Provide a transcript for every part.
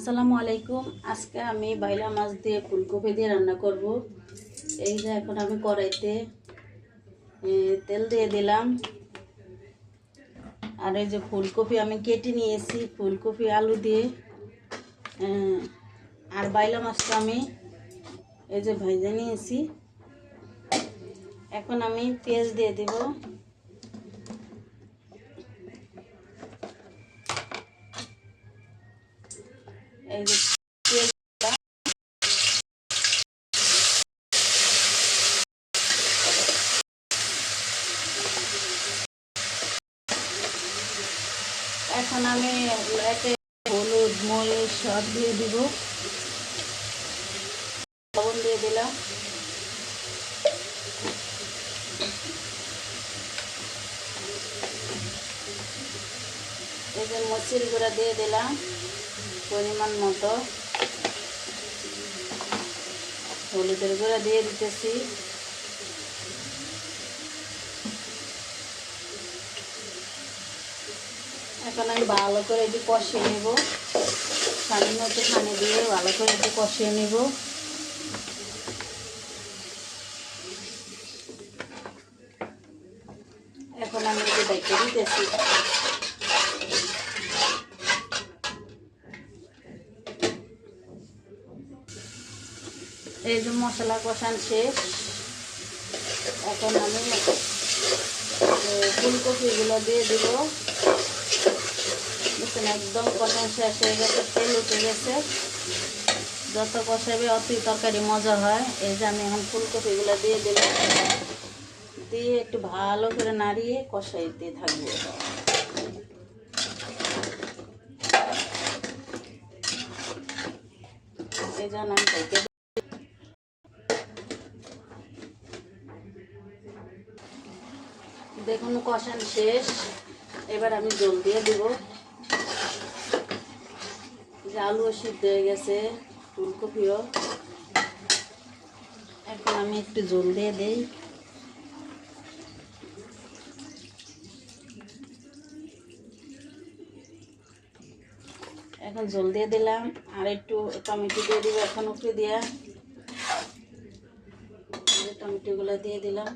আসসালামু আলাইকুম। আজকে আমি বাইলা মাছ দিয়ে ফুলকপি দিয়ে রান্না করব। এই যে এখন আমি কড়াইতে তেল দিয়ে দিলাম। আর এই যে ফুলকপি আমি কেটে নিয়েছি, ফুলকপি আলু দিয়ে। আর বাইলা মাছটা আমি এই যে ভেজে নিয়েছি। এখন আমি পেঁয়াজ দিয়ে দেব। এই যে এখন আমি এতে হলুদ মরিচ সব দিয়ে দিব, লবণ দিয়ে দিলাম। এই যে মরিচের গুঁড়া দিয়ে দিলাম পরিমাণ মতো, হলুদের গুঁড়া দিয়ে দিতেছি। এখন আমি ভালো করে একটু কষিয়ে নেব, সামান্য একটু পানি দিয়ে ভালো করে একটু কষিয়ে নেব। এখন আমি একটু দেখে দিতেছি। এই যে মশলা কষান শেষ। এখন আমি ফুলকপিগুলো দিয়ে দিব। বুঝছেন, একদম কষান শেষ হয়ে গেছে, তেল উঠে গেছে। যত কষাবে অতই তরকারি মজা হয়। এই যে আমি এখন ফুলকপিগুলো দিয়ে দিলাম, দিয়ে একটু ভালো করে নাড়িয়ে কষাইতে থাকবো। এই জন্য আমি দেখুন কষান শেষ। এবার আমি জল দিয়ে দিব। যে আলুও সিদ্ধ হয়ে গেছে, ফুলকপিও। এখন আমি একটু জল দিয়ে দিই। এখন জল দিয়ে দিলাম, আর একটু টমেটো দিয়ে দিব এখন উপরে দিয়া। টমেটোগুলো দিয়ে দিলাম,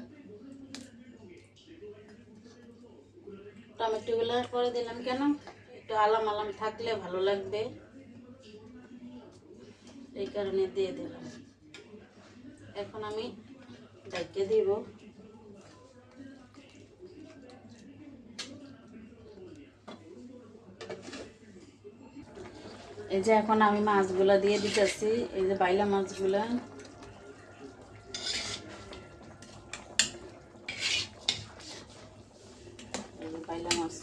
টমেটোগুলো পরে দিলাম কেন, একটু আলাম আলাম থাকলে ভালো লাগবে, এই কারণে দিয়ে দিলাম। এখন আমি ঢেকে দিব। এই যে এখন আমি মাছগুলো দিয়ে দিতেছি, এই যে বাইলা মাছগুলা। এই যে বাইলা মাছ।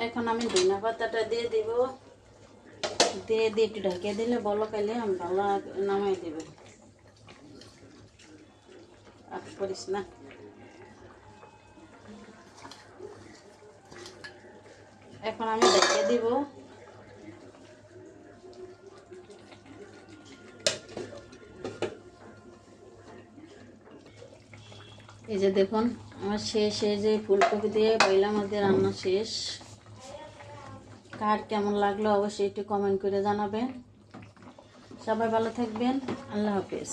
এখন আমি ধনিয়া পাতাটা দিয়ে দিব, দিয়ে একটু ঢেকে দিলে বলো কাইলে আমি ভালো নামাই দেবে। আর করিস না। এখন আমি ঢেকে দিব। এই যে দেখুন আমার শেষ, এই যে ফুলকপি দিয়ে বাইলা মাছ দিয়ে রান্না শেষ। কার কেমন লাগলো অবশ্যই একটু কমেন্ট করে জানাবেন। সবাই ভালো থাকবেন। আল্লাহ হাফেজ।